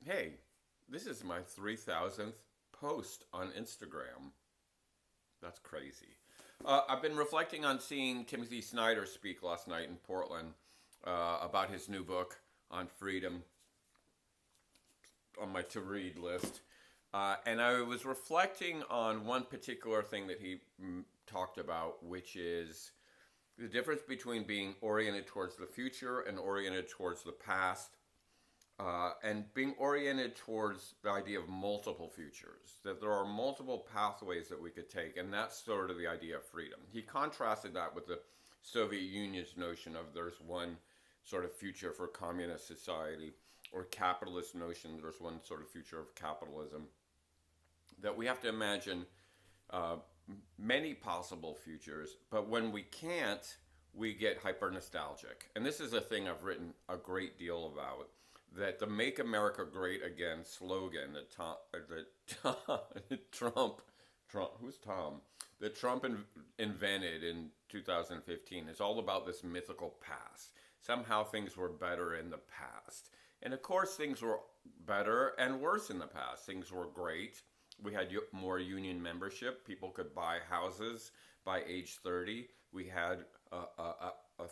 Hey, this is my 3,000th post on Instagram. That's crazy. I've been reflecting on seeing Timothy Snyder speak last night in Portland about his new book on freedom on my to read list. And I was reflecting on one particular thing that he talked about, which is the difference between being oriented towards the future and oriented towards the past, and being oriented towards the idea of multiple futures, that there are multiple pathways that we could take, and that's sort of the idea of freedom. He contrasted that with the Soviet Union's notion of there's one sort of future for communist society, or capitalist notion there's one sort of future of capitalism, that we have to imagine uh, many possible futures, but when we can't, we get hyper nostalgic. And this is a thing I've written a great deal about, that the Make America Great Again slogan that Trump, who's Tom? That Trump invented in 2015 is all about this mythical past. Somehow things were better in the past. And of course, things were better and worse in the past. Things were great. We had more union membership. People could buy houses by age 30. We had a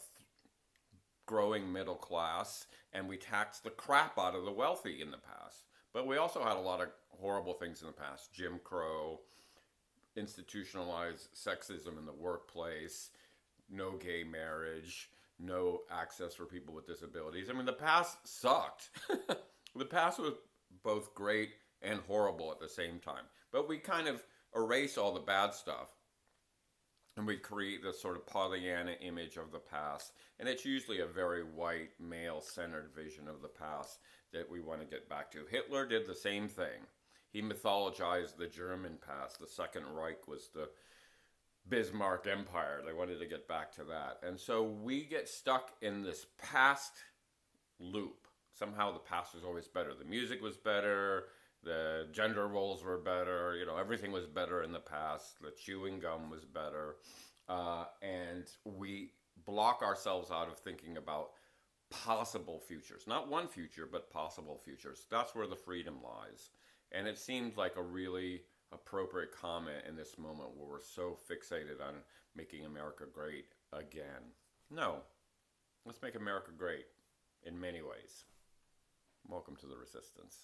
growing middle class, and we taxed the crap out of the wealthy in the past. But we also had a lot of horrible things in the past: Jim Crow, institutionalized sexism in the workplace, no gay marriage, no access for people with disabilities. I mean, the past sucked. The past was both great and horrible at the same time. But we kind of erase all the bad stuff, and we create this sort of Pollyanna image of the past. And it's usually a very white, male-centered vision of the past that we want to get back to. Hitler did the same thing. He mythologized the German past. The Second Reich was the Bismarck Empire. They wanted to get back to that. And so we get stuck in this past loop. Somehow the past was always better. The music was better. The gender roles were better. Everything was better in the past. The chewing gum was better. And we block ourselves out of thinking about possible futures. Not one future, but possible futures. That's where the freedom lies. And it seemed like a really appropriate comment in this moment where we're so fixated on making America great again. No, let's make America great in many ways. Welcome to the resistance.